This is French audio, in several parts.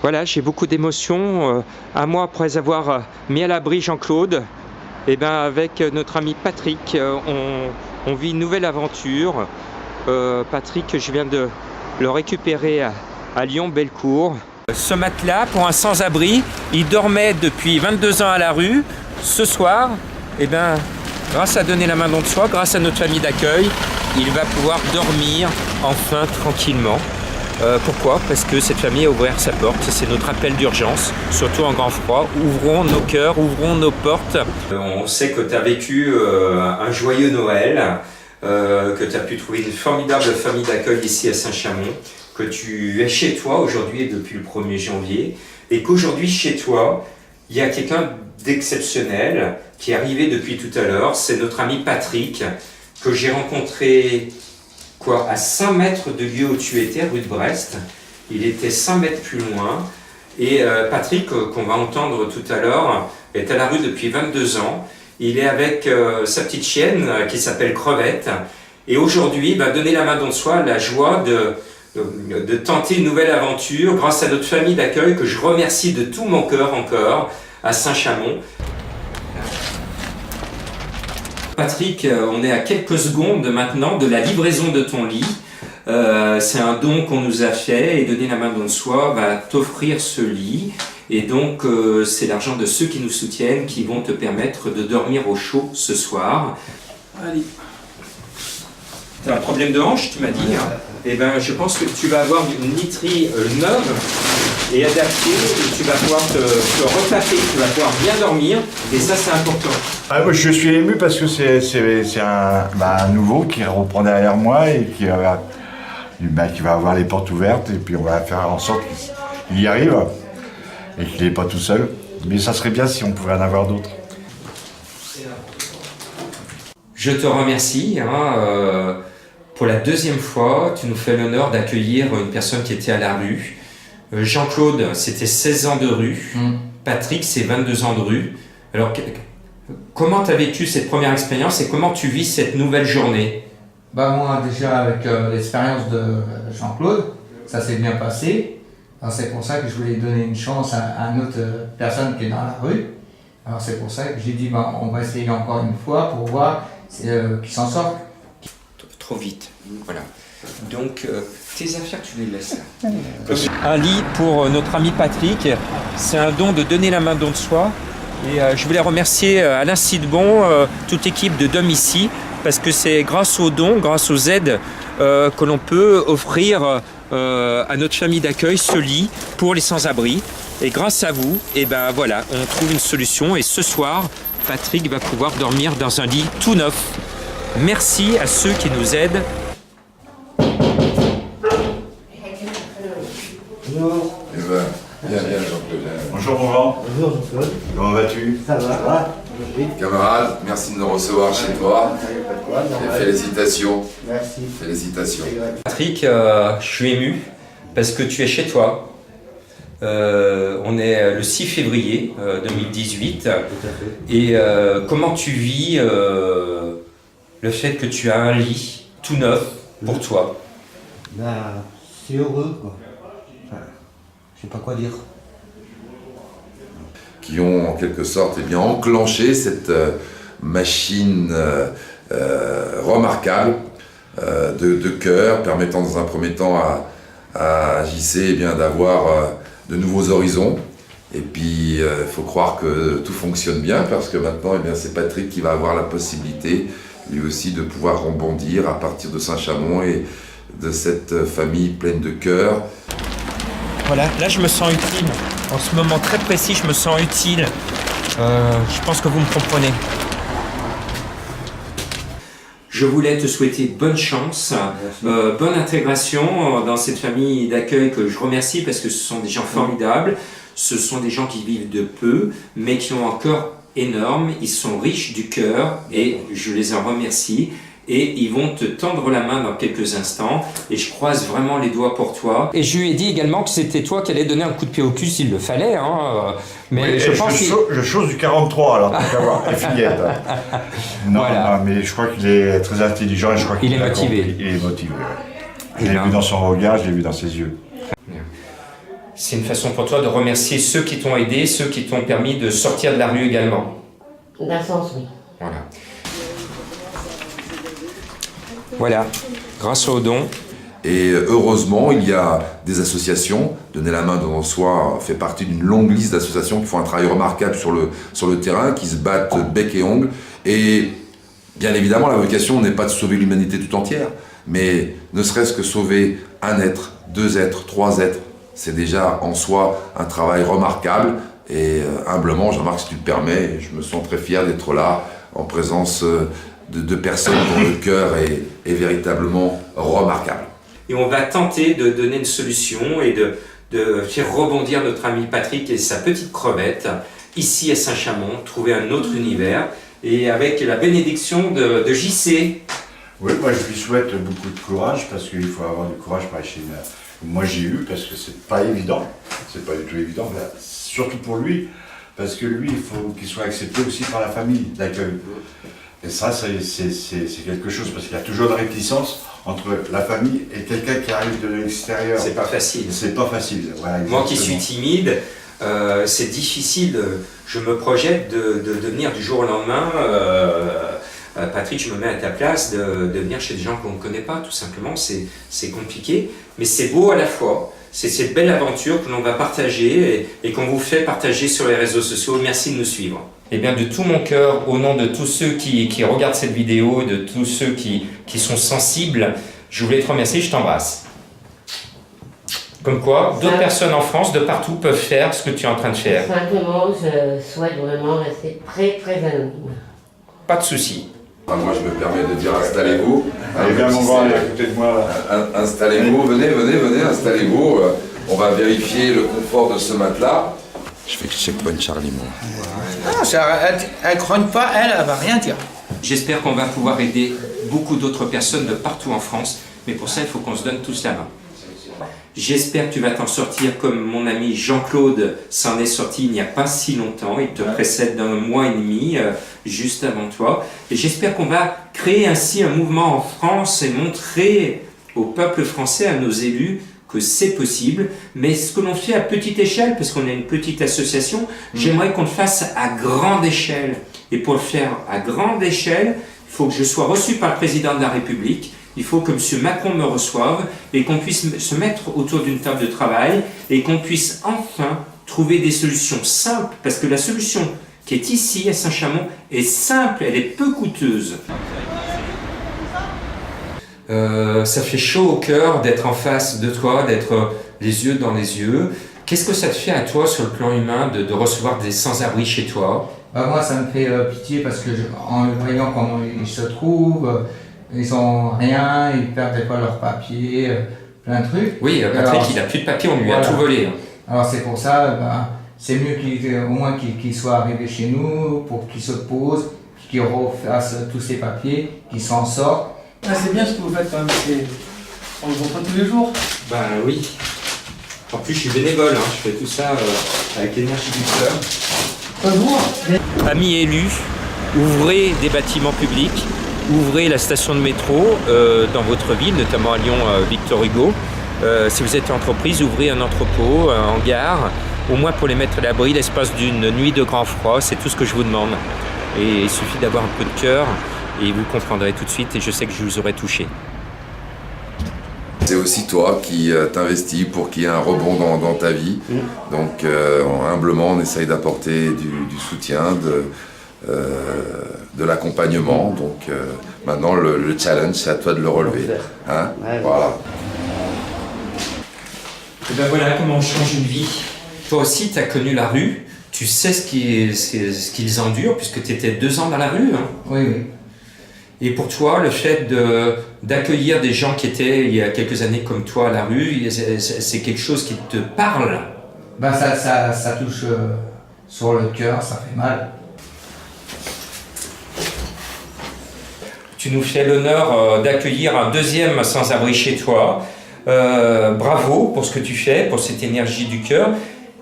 Voilà, j'ai beaucoup d'émotions. Un mois après avoir mis à l'abri Jean-Claude, et ben avec notre ami Patrick, on vit une nouvelle aventure. Patrick, je viens de le récupérer à Lyon-Bellecour. Ce matelas, pour un sans-abri, il dormait depuis 22 ans à la rue. Ce soir, eh ben, grâce à Donner la main dans le soi, grâce à notre famille d'accueil, il va pouvoir dormir enfin tranquillement. Pourquoi? Parce que cette famille a ouvert sa porte, c'est notre appel d'urgence, surtout en grand froid. Ouvrons nos cœurs, ouvrons nos portes. On sait que tu as vécu un joyeux Noël, que tu as pu trouver une formidable famille d'accueil ici à Saint-Chamond, que tu es chez toi aujourd'hui et depuis le 1er janvier, et qu'aujourd'hui chez toi, il y a quelqu'un d'exceptionnel qui est arrivé depuis tout à l'heure, c'est notre ami Patrick, que j'ai rencontré à 100 mètres de lieu où tu étais, rue de Brest. Il était 100 mètres plus loin. Et Patrick, qu'on va entendre tout à l'heure, est à la rue depuis 22 ans. Il est avec sa petite chienne qui s'appelle Crevette. Et aujourd'hui, va donner la main dans le soi, la joie de tenter une nouvelle aventure grâce à notre famille d'accueil que je remercie de tout mon cœur encore à Saint-Chamond. Patrick, on est à quelques secondes maintenant de la livraison de ton lit. C'est un don qu'on nous a fait et Donner la main dans le soi va t'offrir ce lit. Et donc, c'est l'argent de ceux qui nous soutiennent qui vont te permettre de dormir au chaud ce soir. Allez. Tu as un problème de hanche, tu m'as dit. Eh ben, je pense que tu vas avoir une literie neuve et adaptée. Et tu vas pouvoir te retaper, tu vas pouvoir bien dormir. Et ça, c'est important. Moi, je suis ému parce que c'est un nouveau qui reprend derrière moi et qui va avoir les portes ouvertes. Et puis, on va faire en sorte qu'il y arrive et qu'il n'est pas tout seul. Mais ça serait bien si on pouvait en avoir d'autres. Je te remercie. Pour la deuxième fois, tu nous fais l'honneur d'accueillir une personne qui était à la rue. Jean-Claude, c'était 16 ans de rue. Patrick, c'est 22 ans de rue. Alors, comment tu as vécu cette première expérience et comment tu vis cette nouvelle journée? Moi, déjà, avec l'expérience de Jean-Claude, ça s'est bien passé. Alors, c'est pour ça que je voulais donner une chance à une autre personne qui est dans la rue. Alors, c'est pour ça que j'ai dit, on va essayer encore une fois pour voir qu'il s'en sort. Trop vite, voilà. Donc, tes affaires, tu les laisses là. Un lit pour notre ami Patrick, c'est un don de Donner la main dans le soi. Et je voulais remercier Alain Sidbon, toute l'équipe de Dom ici, parce que c'est grâce aux dons, grâce aux aides que l'on peut offrir à notre famille d'accueil ce lit pour les sans-abri. Et grâce à vous, voilà, on trouve une solution. Et ce soir, Patrick va pouvoir dormir dans un lit tout neuf. Merci à ceux qui nous aident. Bonjour. Bien, Jean-Claude. Bonjour Laurent. Bonjour Jean-Claude. Comment vas-tu? Ça va? Camarade, merci de nous recevoir chez toi. Et félicitations. Merci. Félicitations. Patrick, je suis ému parce que tu es chez toi. On est le 6 février 2018. Tout à fait. Et comment tu vis le fait que tu as un lit tout neuf pour toi? C'est heureux quoi. Je sais pas quoi dire. Qui ont en quelque sorte enclenché cette machine remarquable de cœur, permettant dans un premier temps à JC d'avoir de nouveaux horizons. Et puis il faut croire que tout fonctionne bien parce que maintenant c'est Patrick qui va avoir la possibilité lui aussi de pouvoir rebondir à partir de Saint-Chamond et de cette famille pleine de cœur. Voilà, là je me sens utile. En ce moment très précis, je me sens utile. Je pense que vous me comprenez. Je voulais te souhaiter bonne chance, bonne intégration dans cette famille d'accueil que je remercie parce que ce sont des gens formidables. Ce sont des gens qui vivent de peu, mais qui ont un cœur énorme. Ils sont riches du cœur et je les en remercie. Et ils vont te tendre la main dans quelques instants et je croise vraiment les doigts pour toi. Et je lui ai dit également que c'était toi qui allais donner un coup de pied au cul s'il le fallait. Mais Oui, je pense je chose du 43 alors, pour avoir les fillettes. Voilà. Non, mais je crois qu'il est très intelligent et je crois qu'il est motivé. Il est motivé, ouais. Je Et l'ai là, vu dans son regard, je l'ai vu dans ses yeux. c'est une façon pour toi de remercier ceux qui t'ont aidé, ceux qui t'ont permis de sortir de la rue également. D'un sens, oui. Voilà. Voilà, grâce aux dons. Et heureusement, il y a des associations. Donner la main devant soi fait partie d'une longue liste d'associations qui font un travail remarquable sur le terrain, qui se battent bec et ongle. Et bien évidemment, la vocation n'est pas de sauver l'humanité tout entière, mais ne serait-ce que sauver un être, 2 êtres, 3 êtres, c'est déjà en soi un travail remarquable. Et humblement, Jean-Marc, si tu le permets, je me sens très fier d'être là en présence de personnes dont le cœur est véritablement remarquable. Et on va tenter de donner une solution et de faire rebondir notre ami Patrick et sa petite crevette ici à Saint-Chamond, trouver un autre univers et avec la bénédiction de JC. Oui, moi je lui souhaite beaucoup de courage parce qu'il faut avoir du courage pour aller chez moi j'ai eu parce que c'est pas évident, c'est pas du tout évident, mais surtout pour lui, parce que lui il faut qu'il soit accepté aussi par la famille d'accueil. Et ça c'est quelque chose parce qu'il y a toujours de réticence entre la famille et quelqu'un qui arrive de l'extérieur. C'est pas facile. C'est pas facile. Voilà, moi qui suis timide, c'est difficile. Je me projette de venir du jour au lendemain. Patrick, je me mets à ta place de venir chez des gens qu'on ne connaît pas, tout simplement. C'est compliqué, mais c'est beau à la fois. C'est cette belle aventure que l'on va partager et qu'on vous fait partager sur les réseaux sociaux. Merci de nous suivre. Eh bien, de tout mon cœur, au nom de tous ceux qui regardent cette vidéo et de tous ceux qui sont sensibles, je voulais te remercier, je t'embrasse. Comme quoi, d'autres personnes en France, de partout, peuvent faire ce que tu es en train de faire. Simplement, je souhaite vraiment rester très très anonyme. Pas de souci. Enfin, moi, je me permets de dire installez-vous. Allez, viens mon grand, allez à côté de moi. Installez-vous, venez, installez-vous. On va vérifier le confort de ce matelas. Je fais checkpoint Charlie, moi. Ah, elle grogne pas, elle va rien dire. J'espère qu'on va pouvoir aider beaucoup d'autres personnes de partout en France, mais pour ça, il faut qu'on se donne tous la main. J'espère que tu vas t'en sortir comme mon ami Jean-Claude s'en est sorti il n'y a pas si longtemps. Il te précède d'un mois et demi, juste avant toi. Et j'espère qu'on va créer ainsi un mouvement en France et montrer au peuple français, à nos élus, que c'est possible. Mais ce que l'on fait à petite échelle, parce qu'on est une petite association, j'aimerais qu'on le fasse à grande échelle. Et pour le faire à grande échelle, il faut que je sois reçu par le président de la République. Il faut que M. Macron me reçoive et qu'on puisse se mettre autour d'une table de travail et qu'on puisse enfin trouver des solutions simples, parce que la solution qui est ici à Saint-Chamond est simple, elle est peu coûteuse. Ça fait chaud au cœur d'être en face de toi, d'être les yeux dans les yeux. Qu'est-ce que ça te fait à toi sur le plan humain de recevoir des sans-abri chez toi? Moi, ça me fait pitié parce que en voyant comment ils se trouvent, ils ont rien, ils perdent des fois leurs papiers, plein de trucs. Oui, Patrick, il n'a plus de papier, on lui a tout volé. Alors c'est pour ça, c'est mieux au moins qu'il soit arrivé chez nous, pour qu'il se pose, qu'il refasse tous ses papiers, qu'il s'en sorte. C'est bien ce que vous faites quand même, on le voit pas tous les jours. Ben oui. En plus, je suis bénévole, je fais tout ça avec l'énergie du cœur. Bonjour. Amis élus, ouvrez des bâtiments publics. Ouvrez la station de métro dans votre ville, notamment à Lyon, Victor Hugo. Si vous êtes entreprise, ouvrez un entrepôt, un hangar, au moins pour les mettre à l'abri l'espace d'une nuit de grand froid. C'est tout ce que je vous demande. Et il suffit d'avoir un peu de cœur et vous comprendrez tout de suite et je sais que je vous aurai touché. C'est aussi toi qui t'investis pour qu'il y ait un rebond dans ta vie. Donc humblement, on essaye d'apporter du soutien, de l'accompagnement. Donc maintenant, le challenge, c'est à toi de le relever. Hein, voilà. Et ben voilà comment on change une vie. Toi aussi, tu as connu la rue. Tu sais ce qu'ils endurent, puisque tu étais 2 ans dans la rue. Oui. Et pour toi, le fait d'accueillir des gens qui étaient il y a quelques années comme toi à la rue, c'est quelque chose qui te parle? Ça touche sur le cœur, ça fait mal. Tu nous fais l'honneur d'accueillir un 2e sans-abri chez toi. Bravo pour ce que tu fais, pour cette énergie du cœur.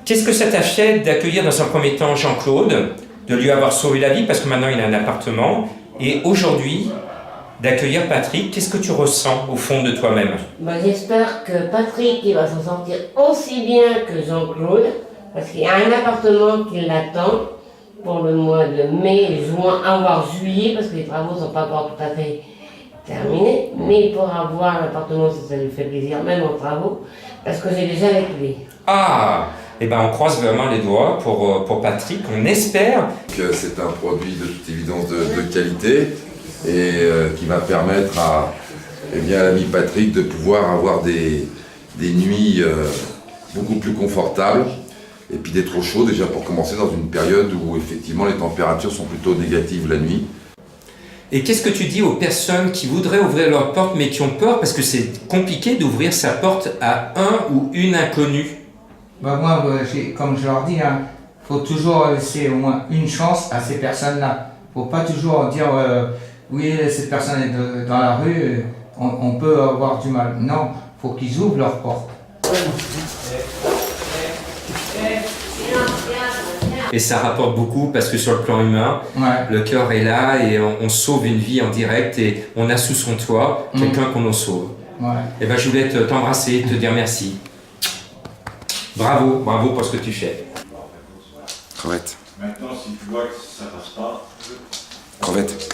Qu'est-ce que ça t'a fait d'accueillir dans un premier temps Jean-Claude, de lui avoir sauvé la vie, parce que maintenant il a un appartement, et aujourd'hui, d'accueillir Patrick. Qu'est-ce que tu ressens au fond de toi-même? J'espère que Patrick il va s'en sortir aussi bien que Jean-Claude, parce qu'il y a un appartement qui l'attend pour le mois de mai, juin, voire juillet, parce que les travaux ne sont pas encore tout à fait terminés, mais il pourra voir l'appartement si ça lui fait plaisir, même en travaux, parce que j'ai déjà avec lui. Ah, eh ben on croise vraiment les doigts pour Patrick, on espère. Que c'est un produit de toute évidence de qualité et qui va permettre à l'ami Patrick de pouvoir avoir des nuits beaucoup plus confortables et puis d'être au chaud déjà pour commencer dans une période où effectivement les températures sont plutôt négatives la nuit. Et qu'est-ce que tu dis aux personnes qui voudraient ouvrir leur porte mais qui ont peur parce que c'est compliqué d'ouvrir sa porte à un ou une inconnue? Moi, comme je leur dis, faut toujours laisser au moins une chance à ces personnes-là. Faut pas toujours dire oui, cette personne est dans la rue, on peut avoir du mal. Non, faut qu'ils ouvrent leur porte. Et ça rapporte beaucoup parce que sur le plan humain, le cœur est là et on sauve une vie en direct et on a sous son toit quelqu'un qu'on en sauve. Et ben je voulais t'embrasser, te dire merci. Bravo, bravo pour ce que tu fais. Crevette. Maintenant, si tu vois que ça passe pas... Crevette.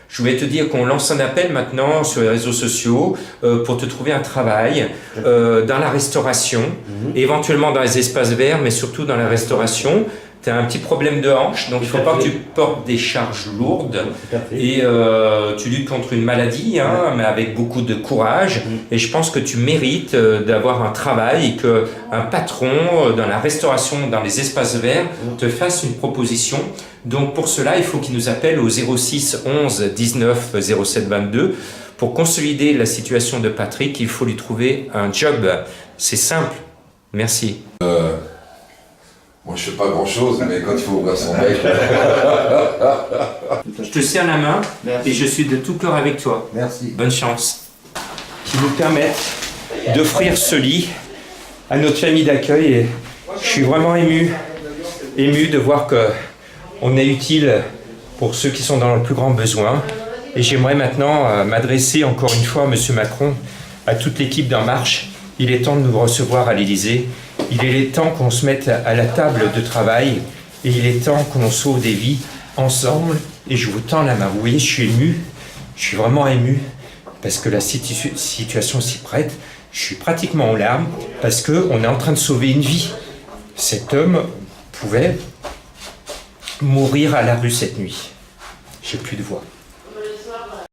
Je voulais te dire qu'on lance un appel maintenant sur les réseaux sociaux pour te trouver un travail dans la restauration, éventuellement dans les espaces verts, mais surtout dans la restauration. Tu as un petit problème de hanche, donc il ne faut pas que tu portes des charges lourdes et tu luttes contre une maladie, mais avec beaucoup de courage. Et je pense que tu mérites d'avoir un travail et qu'un patron dans la restauration, dans les espaces verts, te fasse une proposition. Donc pour cela, il faut qu'il nous appelle au 06 11 19 07 22. Pour consolider la situation de Patrick, il faut lui trouver un job. C'est simple. Merci. Moi je fais pas grand chose, mais quand il faut ouvrir son bec. Je te serre la main. Merci. Et je suis de tout cœur avec toi. Merci. Bonne chance. Qui nous permettent d'offrir ce lit à notre famille d'accueil. Et je suis vraiment ému de voir qu'on est utile pour ceux qui sont dans le plus grand besoin. Et j'aimerais maintenant m'adresser encore une fois à M. Macron, à toute l'équipe d'En Marche. Il est temps de nous recevoir à l'Élysée. Il est temps qu'on se mette à la table de travail. Et il est temps que l'on sauve des vies ensemble. Et je vous tends la main. Vous voyez, je suis ému. Je suis vraiment ému. Parce que la situation s'y prête. Je suis pratiquement en larmes. Parce qu'on est en train de sauver une vie. Cet homme pouvait mourir à la rue cette nuit. J'ai plus de voix.